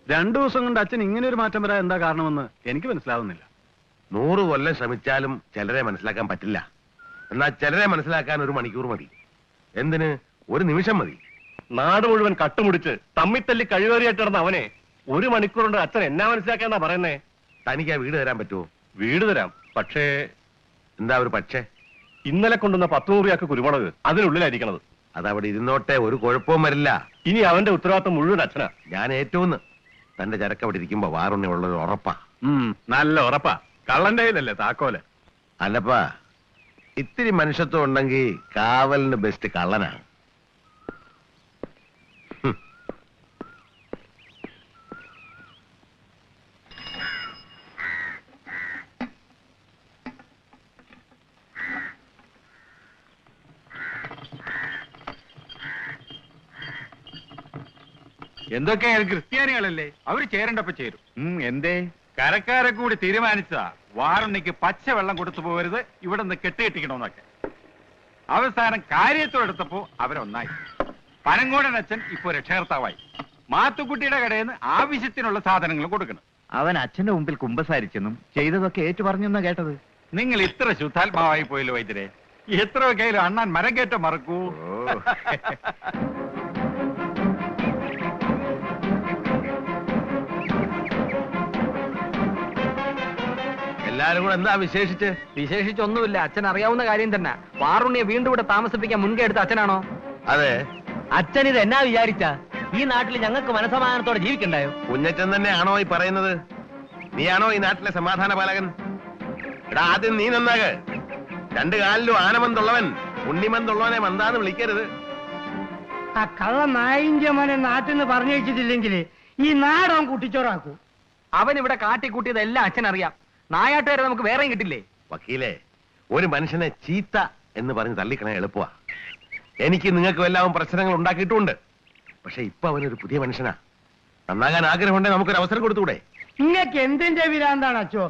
രണ്ടു ദിവസം കൊണ്ട് അച്ഛൻ ഇങ്ങനെ ഒരു മാറ്റം വരാൻ എന്താ കാരണമെന്ന് എനിക്ക് മനസ്സിലാവുന്നില്ല. 100 കൊല്ലം ശ്രമിച്ചാലും ചിലരെ മനസ്സിലാക്കാൻ പറ്റില്ല. എന്നാൽ ചിലരെ മനസ്സിലാക്കാൻ 1 മണിക്കൂർ മതി. എന്തിന് 1 നിമിഷം മതി. നാട് മുഴുവൻ കട്ടുമുടിച്ച് തമ്മിത്തല്ലി കഴിവേറിയായിട്ട് നടന്ന അവനെ 1 മണിക്കൂർ കൊണ്ട് അച്ഛൻ എന്നാ മനസ്സിലാക്കാന്നാ പറയുന്നേ? തനിക്ക് ആ വീട് തരാൻ പറ്റുമോ? വീട് തരാം, പക്ഷേ എന്താ ഒരു പക്ഷേ? ഇന്നലെ കൊണ്ടുവന്ന 10 മുറിയാക്ക് കുരുമുളക് അതിനുള്ളിലായിരിക്കണത്. അതവിടെ ഇരുന്നോട്ടെ, ഒരു കുഴപ്പവും വരില്ല. ഇനി അവന്റെ ഉത്തരവാദിത്വം മുഴുവൻ അച്ഛനാ. ഞാൻ ഏറ്റവും തന്റെ ചരക്ക് അവിടെ ഇരിക്കുമ്പോ വാറുണ്ണിയുള്ളൊരു ഉറപ്പാ. നല്ല ഉറപ്പാ. കള്ളന്റെ കയ്യിലല്ലേ താക്കോല്? അല്ലപ്പാ, ഇത്തിരി മനുഷ്യത്വം ഉണ്ടെങ്കിൽ കാവലിന് ബെസ്റ്റ് കള്ളനാണ്. എന്തൊക്കെയായാലും ക്രിസ്ത്യാനികളല്ലേ, അവര് ചേരണ്ടപ്പോ ചേരും. എന്തേ? കരക്കാരെ കൂടി തീരുമാനിച്ചതാ വാറുണ്ണിക്ക് പച്ചവെള്ളം കൊടുത്തു പോകരുത്, ഇവിടെ നിന്ന് കെട്ടിയിട്ടിക്കണമെന്നൊക്കെ. അവസാനം കാര്യത്തോടെടുത്തപ്പോ അവരൊന്നായി. പനങ്കോടൻ അച്ഛൻ ഇപ്പൊ രക്ഷകർത്താവായി. മാത്തുക്കുട്ടിയുടെ കടയിൽ നിന്ന് ആവശ്യത്തിനുള്ള സാധനങ്ങൾ കൊടുക്കണം. അവൻ അച്ഛന്റെ മുമ്പിൽ കുമ്പസാരിച്ചെന്നും ചെയ്തതൊക്കെ ഏറ്റു പറഞ്ഞെന്നാ കേട്ടത്. നിങ്ങൾ ഇത്ര ശുദ്ധാത്മാവായി പോയല്ലോ വൈദ്യരെ. എത്രയൊക്കെ ആയാലും അണ്ണാൻ മരം കയറ്റം മറക്കൂ. എല്ലാരും കൂടെ എന്താ വിശേഷിച്ചൊന്നുമില്ല. അച്ഛൻ അറിയാവുന്ന കാര്യം തന്നെ. വാറുണ്ണിയെ വീണ്ടും ഇവിടെ താമസിപ്പിക്കാൻ മുൻകൈ എടുത്ത അച്ഛനാണോ? അതെ. അച്ഛൻ ഇത് എന്നാ വിചാരിച്ച ഈ നാട്ടിൽ ഞങ്ങൾക്ക് മനസമാധാനത്തോടെ ജീവിക്കണ്ടായോ? കുഞ്ഞച്ചൻ തന്നെയാണോ ഈ പറയുന്നത്? നീയാണോ ഈ നാട്ടിലെ സമാധാന പാലകൻ? എടാ, ആദ്യം നീ നന്നാക്. 2 കാലിലും ആനമന്തുള്ളവൻ ഉണ്ണിമന്തുള്ളവനെ മന്താന്ന് വിളിക്കരുത്. ആ കള്ള നായിന്റെ മോനെ നാട്ടിൽ നിന്ന് പറഞ്ഞു വെച്ചിട്ടില്ലെങ്കിൽ ഈ നാടൻ കുട്ടിച്ചോറാക്കൂ. അവൻ ഇവിടെ കാട്ടിക്കൂട്ടിയതെല്ലാം അച്ഛൻ അറിയാം. നായാട്ടുകാരെ നമുക്ക് വേറെയും കിട്ടില്ലേ? വക്കീലെ, ഒരു മനുഷ്യനെ ചീത്ത എന്ന് പറഞ്ഞ് തള്ളിക്കണേ എളുപ്പമാ. എനിക്ക് നിങ്ങൾക്കും എല്ലാവരും പ്രശ്നങ്ങൾ ഉണ്ടാക്കിയിട്ടുണ്ട്. പക്ഷെ ഇപ്പൊ അവനൊരു പുതിയ മനുഷ്യനാ. നന്നാകാൻ ആഗ്രഹമുണ്ടെങ്കിൽ നമുക്കൊരു അവസരം കൊടുത്തൂടെ? നിങ്ങൾക്ക് എന്തിന്റെ വിരാന്താണ് അച്ഛോ?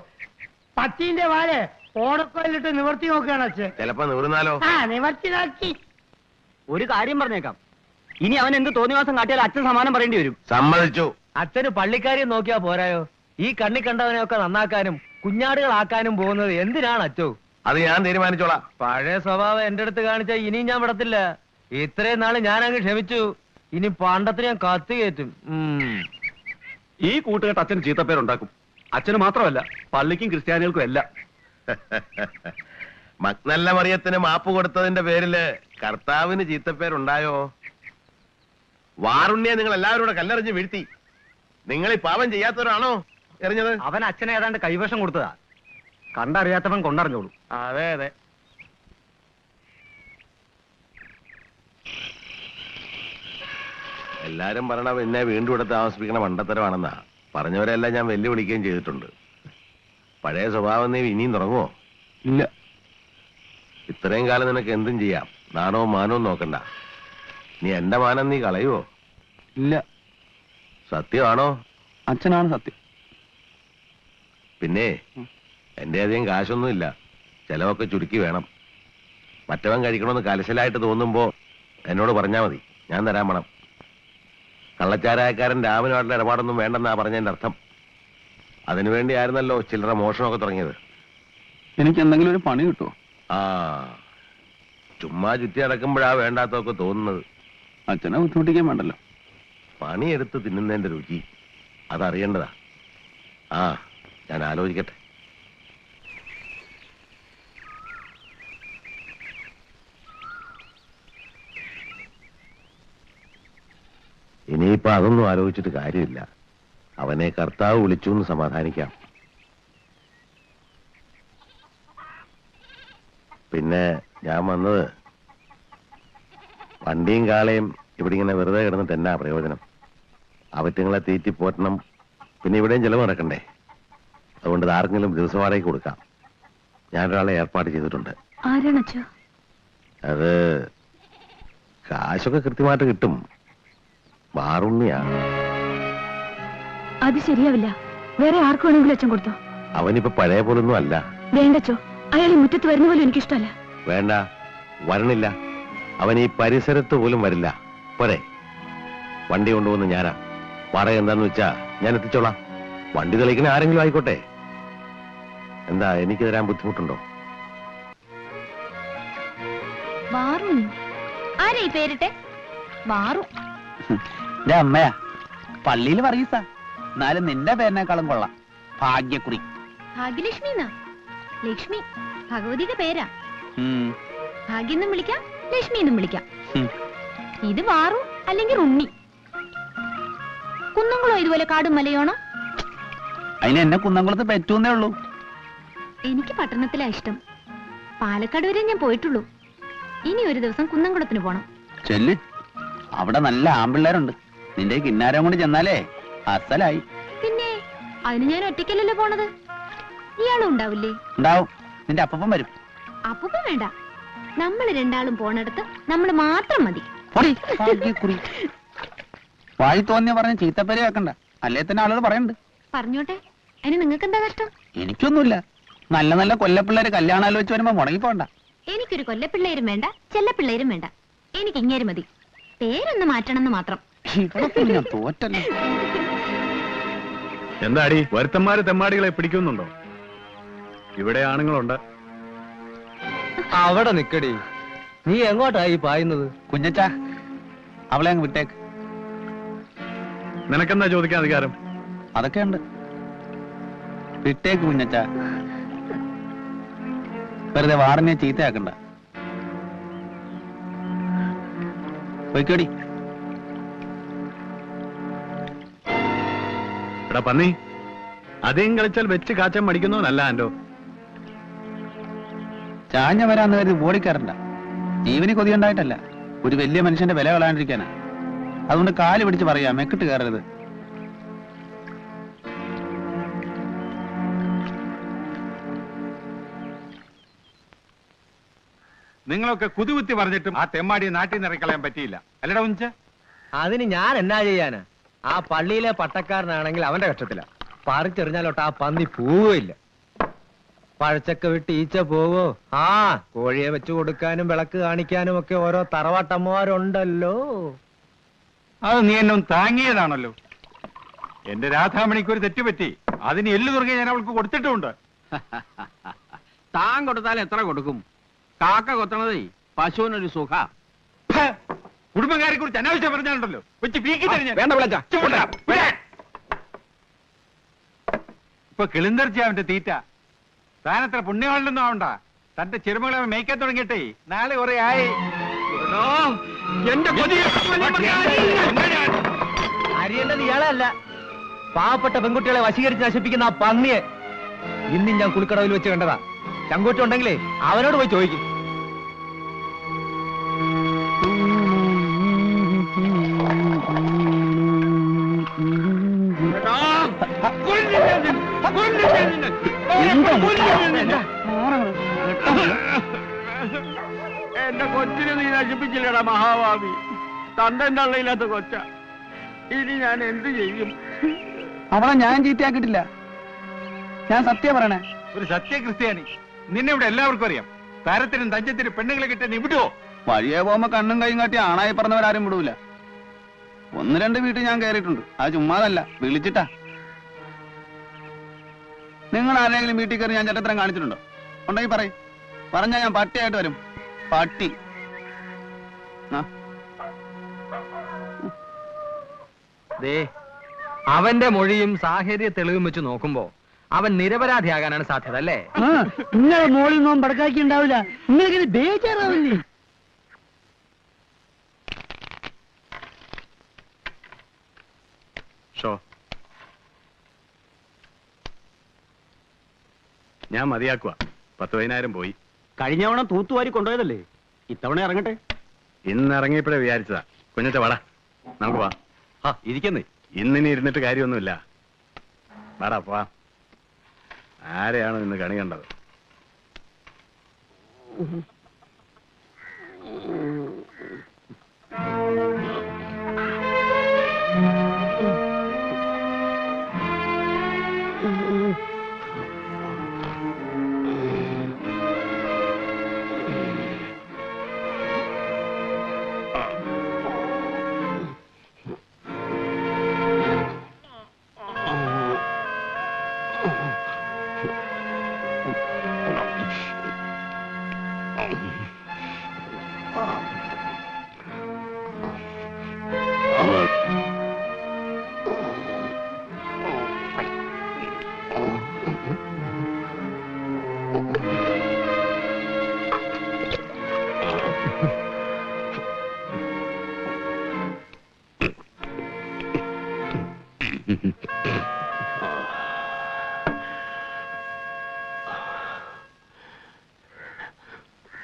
പത്തിന്റെ വാല് ഓടക്കോലിട്ട് നിവർത്തി നോക്കുകയാണ് അച്ഛൻ. ചിലപ്പോ നിവർന്നാലോ? ആ, നിവർത്തി നോക്കി. ഒരു കാര്യം പറഞ്ഞേക്കാം, ഇനി അവൻ എന്ത് തോന്നിവാസം കാട്ടിയാൽ അച്ഛൻ സമാനം പറയേണ്ടി വരും. സമ്മതിച്ചു. അച്ഛന് പള്ളിക്കാരിയെ നോക്കിയാ പോരായോ? ഈ കണ്ണി കണ്ടവനെയൊക്കെ നന്നാക്കാനും കുഞ്ഞാടുകളാക്കാനും പോകുന്നത് എന്തിനാണ് അച്ഛോ? അത് ഞാൻ തീരുമാനിച്ചോളാം. പഴയ സ്വഭാവം എന്റെ അടുത്ത് കാണിച്ചാൽ ഇനിയും ഞാൻ വിടത്തില്ല. ഇത്രയും നാള് ഞാൻ അങ്ങ് ക്ഷമിച്ചു. ഇനി പണ്ടത്തിന് ഞാൻ കത്തി കയറ്റും. ഈ കൂട്ടുകെട്ട് അച്ഛന് ചീത്തപ്പേരുണ്ടാക്കും. അച്ഛന് മാത്രമല്ല, പള്ളിക്കും ക്രിസ്ത്യാനികൾക്കും എല്ലാം. മഗ്നല്ല മറിയത്തിന് മാപ്പ് കൊടുത്തതിന്റെ പേരില് കർത്താവിന് ചീത്തപ്പേരുണ്ടായോ? വാറുണ്ണിയെ നിങ്ങൾ എല്ലാവരും കൂടെ കല്ലെറിഞ്ഞ് വീഴ്ത്തി. നിങ്ങൾ ഈ പാപം ചെയ്യാത്തവരാണോ എറിഞ്ഞത്? അവൻ അച്ഛനെ ഏതാണ്ട് കൈവശം കൊടുത്തതാ. കണ്ടറിയാത്തവൻ കൊണ്ടറിഞ്ഞോളൂ. അതെ അതെ. എല്ലാരും പറയണ എന്നെ വീണ്ടും ഇവിടെ താമസിപ്പിക്കണ മണ്ടത്തരമാണെന്നാ. പറഞ്ഞവരെല്ലാം ഞാൻ വെല്ലുവിളിക്കുകയും ചെയ്തിട്ടുണ്ട്. പഴയ സ്വഭാവം നീ ഇനിയും തുടങ്ങുമോ? ഇല്ല. ഇത്രയും കാലം നിനക്ക് എന്തും ചെയ്യാം. നാണവും മാനവും നോക്കണ്ട. നീ എന്റെ മാനം നീ കളയുവോ? ഇല്ല. സത്യമാണോ? അച്ഛനാണ് സത്യം. പിന്നെ എന്റെ അധികം കാശൊന്നുമില്ല. ചെലവൊക്കെ ചുരുക്കി വേണം. മറ്റവൻ കഴിക്കണമെന്ന് കലശലായിട്ട് തോന്നുമ്പോ എന്നോട് പറഞ്ഞാ മതി, ഞാൻ തരാൻ പണം. കള്ളച്ചാരായക്കാരൻ രാമനുമായിട്ടുള്ള ഇടപാടൊന്നും വേണ്ടെന്നാ പറഞ്ഞതിന്റെ അർത്ഥം. അതിനുവേണ്ടി ആയിരുന്നല്ലോ ചില്ലറ മോഷണമൊക്കെ തുടങ്ങിയത്. എനിക്ക് എന്തെങ്കിലും ഒരു പണി കിട്ടുമോ? ആ, ചുമ്മാ ചുറ്റി നടക്കുമ്പോഴാ വേണ്ടാത്തൊക്കെ തോന്നുന്നത്. അച്ഛനെ ബുദ്ധിമുട്ടിക്കാൻ വേണ്ടല്ലോ. പണിയെടുത്ത് തിന്നുന്നതിന്റെ രുചി അതറിയേണ്ടതാ. ആ, ഞാൻ ആലോചിക്കട്ടെ. ഇനിയിപ്പോ അതൊന്നും ആലോചിച്ചിട്ട് കാര്യമില്ല. അവനെ കർത്താവ് വിളിച്ചു എന്ന് സമാധാനിക്കാം. പിന്നെ ഞാൻ വന്നത്, വണ്ടിയും കാളയും ഇവിടെ ഇങ്ങനെ വെറുതെ കിടന്നിട്ട് എന്നാ പ്രയോജനം? അവറ്റങ്ങളെ തീറ്റി പോറ്റണം. പിന്നെ ഇവിടെയും ചെലവ് നടക്കണ്ടേ? അതുകൊണ്ട് ആർക്കെങ്കിലും ദിവസവാടകയ്ക്ക് കൊടുക്കാം. ഞാനൊരാളെ ഏർപ്പാട് ചെയ്തിട്ടുണ്ട്. അത് കാശൊക്കെ കൃത്യമായിട്ട് കിട്ടും. വാറുണ്ണിയാ. അത് ശരിയാവില്ല. വേറെ ആർക്കും വേണമെങ്കിലും അച്ഛൻ കൊടുത്തോ. അവനിപ്പോ പഴയ പോലൊന്നും അല്ല. വേണ്ടച്ചോ, അയാൾ ഈ മുറ്റത്ത് വരുന്ന പോലും എനിക്കിഷ്ടമല്ല. വേണ്ട, വരണില്ല. അവൻ ഈ പരിസരത്ത് പോലും വരില്ല. പോരെ, വണ്ടി കൊണ്ടുപോകുന്ന ഞാനാ. വാടക എന്താന്ന് വെച്ചാ ഞാൻ എത്തിച്ചോളാം. വണ്ടി തെളിയിക്കുന്ന ആരെങ്കിലും ആയിക്കോട്ടെ. എന്താ എനിക്ക് തരാൻ ബുദ്ധിമുട്ടുണ്ടോ? ആരാ ഈ പേരിട്ടെ? മാറും. എന്റെ അമ്മയാ, പള്ളിയിൽ പറയൂസ. എന്നാലും നിന്റെ പേരിനേക്കാളും കൊള്ളാം. ഭാഗ്യക്കുറി. ഭാഗ്യലക്ഷ്മി ലക്ഷ്മി ഭഗവതിയുടെ പേരാ. ഭാഗ്യം എന്നും വിളിക്കാം, ലക്ഷ്മി എന്നും വിളിക്കാം. ഇത് വാറു അല്ലെങ്കിൽ ഉണ്ണി. കുന്നംകുളം ഇതുപോലെ കാടും മലയോണോ? അതിന് എന്നെ കുന്നംകുളത്ത് പറ്റൂന്നേ ഉള്ളൂ. എനിക്ക് പട്ടണത്തിലാ ഇഷ്ടം. പാലക്കാട് വരെ ഞാൻ പോയിട്ടുള്ളൂ. ഇനി ഒരു ദിവസം കുന്നംകുളത്തിന് പോണം. ചെല്ല്, അവിടെ നല്ല ആമ്പിള്ളേരുണ്ട്. നിന്റെ കിന്നാരം കൊണ്ട് ചെന്നാലേ അസലായി. പിന്നെ അതിന് ഞാൻ ഒറ്റയ്ക്കല്ലല്ലോ പോണത്. ഇയാളും ഉണ്ടാവില്ലേ? ഉണ്ടാവും. നിന്റെ അപ്പം വരും. അപ്പൂപ്പ വേണ്ട, നമ്മൾ രണ്ടാളും പോണടുത്ത് നമ്മൾ മാത്രം മതി. ഭാഗ്യക്കുറി. വായി തോന്നിയ പറഞ്ഞ ചീത്തപ്പേര് വെക്കണ്ട, അല്ലേ തന്നെ ആളുകൾ പറയുന്നുണ്ട്. പറഞ്ഞോട്ടെ, അതിന് നിങ്ങൾക്ക് എന്താ കഷ്ടം? എനിക്കൊന്നുമില്ല. നല്ല നല്ല കൊല്ലപ്പിള്ളേര് കല്യാണാലോചിച്ച് വരുമ്പോ മുടങ്ങി പോണ്ട. എനിക്കൊരു കൊല്ലപ്പിള്ളേരും വേണ്ട, ചെല്ലപ്പിള്ളേരും വേണ്ട. എനിക്ക് ഇങ്ങേര് മതി. പേരൊന്ന് മാറ്റണമെന്ന് മാത്രം. ഞാൻ തോറ്റല്ലോ. എന്താടി വരുത്തന്മാര് തെമ്മാടികളെ പിടിക്കുന്നുണ്ടോ? ഇവിടെ ആണുങ്ങളുണ്ട്. അവിടെ നിക്കടി, നീ എങ്ങോട്ടാ ഈ പായുന്നത്? കുഞ്ഞച്ചാ, അവളെ അങ്ങ് വിട്ടേക്ക്. നിനക്കെന്താ ചോദിക്കാൻ അധികാരം? അതൊക്കെ ഉണ്ട്. വിട്ടേക്ക് കുഞ്ഞച്ചാ. വെറുതെ വാറിനെ ചീത്തയാക്കണ്ട. പോയിക്കോടി. എടാ പന്നി, അധികം കളിച്ചാൽ വെച്ച് കാച്ചാൻ മടിക്കുന്നവനല്ല ആൻഡോ. ചാഞ്ഞ വരാന്ന് കരുതി ഓടിക്കാറണ്ട. ജീവന് കൊതിയുണ്ടായിട്ടല്ല, ഒരു വലിയ മനുഷ്യന്റെ വില കളയാണ്ടിരിക്കാനാ. അതുകൊണ്ട് കാല് പിടിച്ച് പറയാ, മെക്കിട്ട് കയറരുത്. നിങ്ങളൊക്കെ കുതുകുത്തി പറഞ്ഞിട്ടും ആ തെമ്മാടിയെ നാട്ടിൽ നിന്ന് ഇറക്കളയാൻ പറ്റിയില്ല. അല്ലടാ ഉഞ്ച? അതിന് ഞാൻ എന്നാ ചെയ്യാനാ? ആ പള്ളിയിലെ പട്ടക്കാരനാണെങ്കിൽ അവന്റെ കഷ്ടത്തില. പറിച്ചെറിഞ്ഞാലോട്ട് ആ പന്നി പോവുകയില്ല. പഴച്ചക്ക വിട്ട് ഈച്ച പോവോ? ആ കോഴിയെ വെച്ചു കൊടുക്കാനും വിളക്ക് കാണിക്കാനും ഒക്കെ ഓരോ തറവാട്ടമ്മമാരുണ്ടല്ലോ. അത് നീ എന്നെ ഒന്ന് താങ്ങിയതാണല്ലോ. എന്റെ രാധാമണിക്ക് ഒരു തെറ്റുപറ്റി. അതിന് എല്ലു തുറകെ ഞാൻ അവൾക്ക് കൊടുത്തിട്ടുമുണ്ട്. താൻ കൊടുത്താൽ എത്ര കൊടുക്കും? കാക്ക കൊത്തണതേ പശുവിനൊരു സുഖ. കുടുംബക്കാരെ കുറിച്ച് അനാവശ്യം പറഞ്ഞാലുണ്ടല്ലോ വെച്ച് പീക്കി തരും. വേണ്ട വിളച്ച ഇപ്പൊ കിളിന്തർച്ച അവന്റെ തീറ്റ. താനത്ര പുണ്യമാണല്ലോ ആവണ്ട. തന്റെ ചെറുമകളെ അവൻ മേയ്ക്കാൻ തുടങ്ങിയിട്ടേ നാളെ കുറെ ആയി. അറിയേണ്ടത് ഇയാളല്ല, പാവപ്പെട്ട പെൺകുട്ടികളെ വശീകരിച്ച് നശിപ്പിക്കുന്ന ആ പന്നിയെ ഇന്നും ഞാൻ കുളിക്കടവിൽ വെച്ച് കണ്ടതാ. ചങ്കൂറ്റം ഉണ്ടെങ്കിലേ അവനോട് പോയി ചോദിക്കും. എന്റെ കൊച്ചിനെ നീ നശിപ്പിച്ചില്ലടാ മഹാഭാവി. തന്തൻ തള്ളയില്ലാത്ത കൊച്ച. ഇനി ഞാൻ എന്ത് ചെയ്യും? അവളെ ഞാൻ ചീത്തയാക്കിയിട്ടില്ല. ഞാൻ സത്യം പറയണേ. ഒരു സത്യക്രിസ്ത്യാനി. നിന്നെ ഇവിടെ എല്ലാവർക്കും അറിയാം. താരത്തിനും തഞ്ചത്തിനും പെണ്ണുങ്ങളെ കിട്ടാൻ നീ വിടുവോ? വഴിയെ പോകുമ്പോ കണ്ണും കൈയും കാട്ടി ആണായി പറഞ്ഞവരാരും വിടൂല. 1-2 വീട്ടിൽ ഞാൻ കയറിയിട്ടുണ്ട്. അത് ചുമ്മാതല്ല, വിളിച്ചിട്ടാ. നിങ്ങൾ ആരെങ്കിലും വീട്ടിൽ കയറി ഞാൻ ചട്ടത്തരം കാണിച്ചിട്ടുണ്ടോ? ഉണ്ടെങ്കിൽ പറയും. പറഞ്ഞാ ഞാൻ പട്ടിയായിട്ട് വരും. പട്ടി. ദേ, അവന്റെ മൊഴിയും സാഹചര്യ തെളിവും വെച്ച് നോക്കുമ്പോ അവൻ നിരപരാധിയാകാനാണ് സാധ്യത, അല്ലേ? നിങ്ങളെ മോളിൽ നിന്നും പടക്കാക്കി ഉണ്ടാവില്ല. നിങ്ങളിങ്ങനെ ബേജാറാവില്ലേ? ഷോ, ഞാൻ മതിയാക്കുക. 10,000 പോയി. കഴിഞ്ഞ തവണ തൂത്തുവാരി കൊണ്ടുപോയതല്ലേ, ഇത്തവണ ഇറങ്ങട്ടെ. ഇന്ന് ഇറങ്ങിയപ്പോഴേ വിചാരിച്ചതാ. കുഞ്ഞച്ച വാടാ, നമുക്ക് വാ. ഇരിക്കുന്നേ. ഇന്നിനി ഇരുന്നിട്ട് കാര്യമൊന്നുമില്ല. വാടാ പോവാ. ആരെയാണ് ഇന്ന് കണി കണ്ടത്?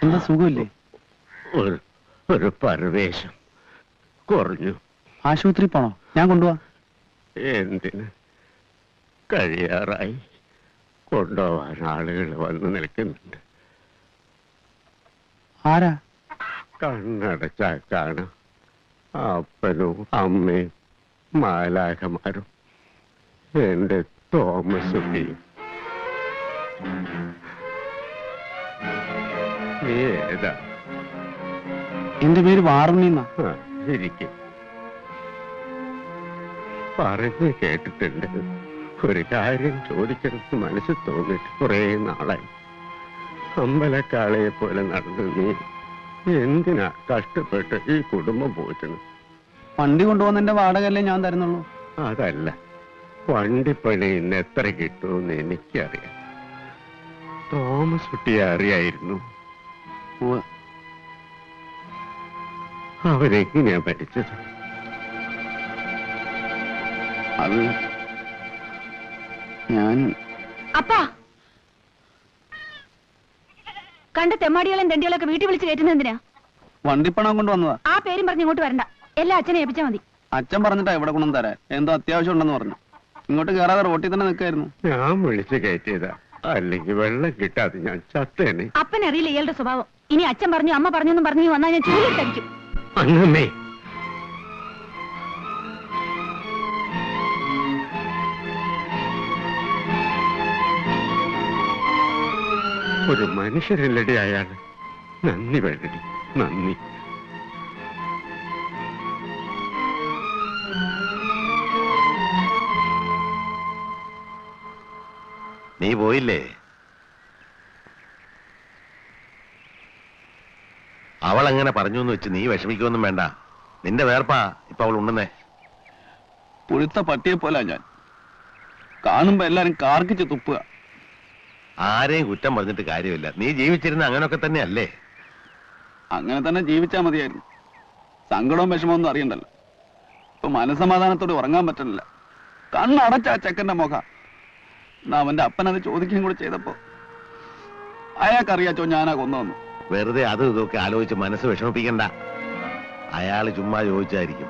എന്താ സുഖമില്ലേ? ഒരു പരവേശം കുറഞ്ഞു. ആശുപത്രി പോണോ? ഞാൻ കൊണ്ടുപോവാ. എന്തിന്? കഴിയാറായി. കൊണ്ടുപോവാൻ ആളുകൾ വന്ന് നിൽക്കുന്നുണ്ട്. ആരാ? കണ്ണടച്ചാൽ കാണാം. അപ്പനും അമ്മയും മാലാഖമാരും എന്റെ തോമസ് കുട്ടിയും. നീ ഏതാ? എന്റെ പേര് വാറുണ്ണിന്നാ. ഇരിക്കും. പറഞ്ഞു കേട്ടിട്ടുണ്ട്. ഒരു കാര്യം ചോദിക്കണം മനസ്സിൽ തോന്നിട്ട് കുറെ നാളായി. അമ്പലക്കാളയെ പോലെ നടന്ന് നീ എന്തിനാ കഷ്ടപ്പെട്ട് ഈ കുടുംബം പോറ്റുന്നു? വണ്ടി കൊണ്ടുപോകുന്നതിന്റെ വാടകയല്ലേ ഞാൻ തരുന്നുള്ളൂ. അതല്ല, വണ്ടിപ്പണി ഇന്ന് എത്ര കിട്ടുമെന്ന് എനിക്കറിയാം. തോമസ് കുട്ടിയെ അറിയായിരുന്നു. അവരെങ്ങനെയാ മരിച്ചത്? അത് ഞാൻ അപ്പാ കണ്ട തെമ്മാടികളും തെണ്ടികളൊക്കെ വീട്ടിൽ വിളിച്ച് കയറ്റുന്നത് എന്തിനാ? വണ്ടിപ്പണം കൊണ്ട് വന്നതാ. ആ പേരും പറഞ്ഞ് ഇങ്ങോട്ട് വരണ്ട. എല്ലാം അച്ഛനെ ഏൽപ്പിച്ചാ മതി. അച്ഛൻ പറഞ്ഞിട്ടാ ഇവിടെ കൊണ്ടു തരാൻ. എന്തോ അത്യാവശ്യം ഉണ്ടെന്ന് പറഞ്ഞു. ഇങ്ങോട്ട് കയറാതെ റോട്ടിൽ തന്നെ നിൽക്കായിരുന്നു. ഞാൻ വിളിച്ച് കയറ്റിയതാ. അല്ലെങ്കിൽ വെള്ളം കിട്ടാതെ ഞാൻ ചത്തേനെ. അപ്പനറിയില്ല ഇയാളുടെ സ്വഭാവം. ഇനി അച്ഛൻ പറഞ്ഞു അമ്മ പറഞ്ഞെന്നും പറഞ്ഞു വന്നാൽ ഞാൻ ചൂലിട്ടടിക്കും. അന്നമ്മേ, ഒരു മനുഷ്യരല്ലടി അയാള്. നന്ദി വേണ്ടടി, നന്ദി. നീ പോയില്ലേ? അവൾ അങ്ങനെ പറഞ്ഞു എന്ന് വെച്ച് നീ വിഷമിക്കൊന്നും വേണ്ട. നിന്റെ വേർപ്പാ ഇപ്പൊ അവൾ ഉണ്ടെന്നേ. പുഴുത്ത പട്ടിയെ പോലാ ഞാൻ. കാണുമ്പോ എല്ലാരും കാർക്കിച്ച് തുപ്പുക. ആരെയും കുറ്റം പറഞ്ഞിട്ട് കാര്യമില്ല. നീ ജീവിച്ചിരുന്ന അങ്ങനൊക്കെ തന്നെ അല്ലേ? അങ്ങനെ തന്നെ ജീവിച്ചാ മതിയായിരുന്നു. സങ്കടവും വിഷമമൊന്നും അറിയണ്ടല്ലോ. ഇപ്പൊ മനസമാധാനത്തോടെ ഉറങ്ങാൻ പറ്റില്ല. കണ്ണടച്ച ആ ചെക്കന്റെ മുഖം. എന്നാ അവന്റെ അപ്പനത് ചോദിക്കുകയും കൂടെ ചെയ്തപ്പോ അയാൾക്കറിയാച്ചോ ഞാനാ കൊന്നു. വെറുതെ അതും ഇതൊക്കെ ആലോചിച്ച് മനസ്സ് വിഷമിപ്പിക്കണ്ട. അയാള് ചുമ്മാ ചോദിച്ചായിരിക്കും.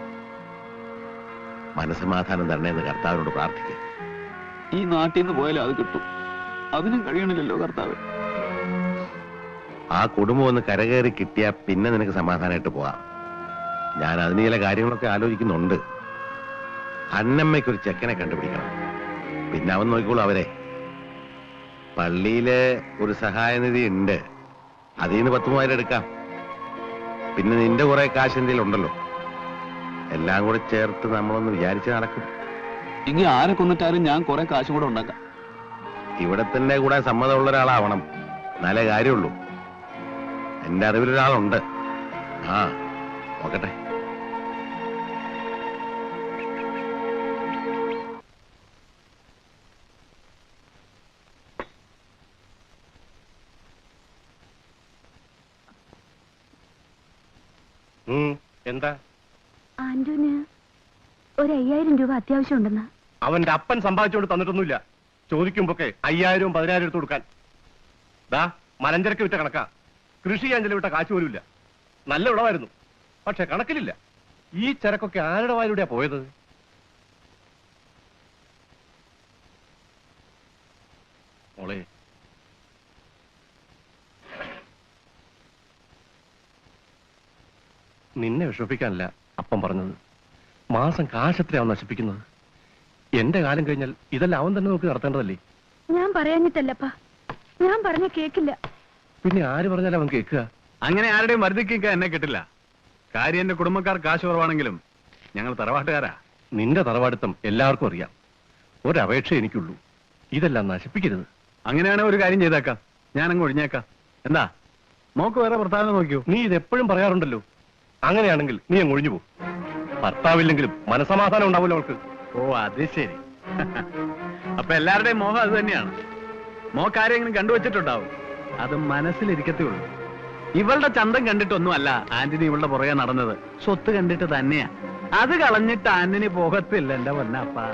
മനസ്സമാധാനം തരണേന്ന് കർത്താവിനോട് പ്രാർത്ഥിക്കുക. ഈ നാട്ടിൽ നിന്ന് പോയാലും അത് കിട്ടും. അതിനും കഴിയണില്ലല്ലോ കർത്താവ്. ആ കുടുംബം ഒന്ന് കരകയറി കിട്ടിയാ പിന്നെ നിനക്ക് സമാധാനമായിട്ട് പോവാം. ഞാൻ അതിന് ചില കാര്യങ്ങളൊക്കെ ആലോചിക്കുന്നുണ്ട്. അന്നമ്മയ്ക്കൊരു ചെക്കനെ കണ്ടുപിടിക്കണം. പിന്നെ അവൻ നോക്കിക്കോളൂ അവരെ. പള്ളിയിലെ ഒരു സഹായനിധി ഉണ്ട്. അതിൽ നിന്ന് 10,000 എടുക്കാം. പിന്നെ നിന്റെ കുറെ കാശ് എന്തെങ്കിലും ഉണ്ടല്ലോ. എല്ലാം കൂടെ ചേർത്ത് നമ്മളൊന്ന് വിചാരിച്ച് നടക്കും. ഇനി ആരെ കൊന്നിട്ടാലും ഞാൻ കുറെ കാശും കൂടെ ഉണ്ടാക്കാം. ഇവിടെ തന്നെ കൂടെ സമ്മതമുള്ള ഒരാളാവണം. നല്ല കാര്യമുള്ളൂ. എന്റെ അറിവിലൊരാളുണ്ട്. ആ നോക്കട്ടെ. എന്താ? ആന്റോന് ഒരു 5000 രൂപ അത്യാവശ്യം ഉണ്ടെന്ന്. അവന്റെ അപ്പൻ സമ്പാദിച്ചുകൊണ്ട് തന്നിട്ടൊന്നുമില്ല. ചോദിക്കുമ്പോക്കെ 5000 10,000 എടുത്ത് കൊടുക്കാൻ. ദാ മലഞ്ചരക്ക് വിറ്റ കണക്കാ. കൃഷി ചെയ്യാൻ ചെലവിട്ട കാശ് പോലും ഇല്ല. നല്ല വിളവായിരുന്നു, പക്ഷെ കണക്കിലില്ല. ഈ ചരക്കൊക്കെ ആരുടെ വായിലൂടെയാ പോയത്? മോളെ, നിന്നെ വിഷമിപ്പിക്കാനല്ല അപ്പം പറഞ്ഞത്. മാസം കാശത്രയാവും നശിപ്പിക്കുന്നത്. എന്റെ കാലം കഴിഞ്ഞാൽ ഇതെല്ലാം അവൻ തന്നെ നോക്കി നടത്തേണ്ടതല്ലേ? ഞാൻ പറയാഞ്ഞിട്ടല്ലപ്പാ. ഞാൻ പറഞ്ഞ കേക്കില്ല. പിന്നെ ആര് പറഞ്ഞാലും അവൻ കേൾക്കുക? അങ്ങനെ ആരുടെയും വർദ്ധിക്കാൻ എന്നെ കിട്ടില്ല. കാര്യം എന്റെ കുടുംബക്കാർ കാശ് കുറവാണെങ്കിലും ഞങ്ങൾ തറവാട്ടുകാരാ. നിന്റെ തറവാടുത്തം എല്ലാവർക്കും അറിയാം. ഒരപേക്ഷ എനിക്കുള്ളൂ, ഇതെല്ലാം നശിപ്പിക്കരുത്. അങ്ങനെയാണെങ്കിൽ ഒരു കാര്യം ചെയ്തേക്കാം. ഞാനങ്ങ് ഒഴിഞ്ഞേക്കാം. എന്താ മോക്ക് വേറെ ഭർത്താവിനെ നോക്കിയോ? നീ ഇതെപ്പോഴും പറയാറുണ്ടല്ലോ. അങ്ങനെയാണെങ്കിൽ നീ അങ്ങ് ഒഴിഞ്ഞു പോ. ഭർത്താവില്ലെങ്കിലും മനസമാധാനം ഉണ്ടാവില്ല അവൾക്ക്. ഓ അത് ശരി. അപ്പൊ എല്ലാവരുടെയും മോഹം അത് തന്നെയാണ്. മോക്കാരെങ്കിലും കണ്ടുവച്ചിട്ടുണ്ടാവും. അത് മനസ്സിലിരിക്കത്തേ ഉള്ളൂ. ഇവളുടെ ചന്തം കണ്ടിട്ടൊന്നും അല്ല ആന്റണി ഇവളുടെ പുറകെ നടന്നത്. സ്വത്ത് കണ്ടിട്ട് തന്നെയാ. അത് കളഞ്ഞിട്ട് ആന്റണി പോകത്തില്ല എന്റെ പൊന്നപ്പാ.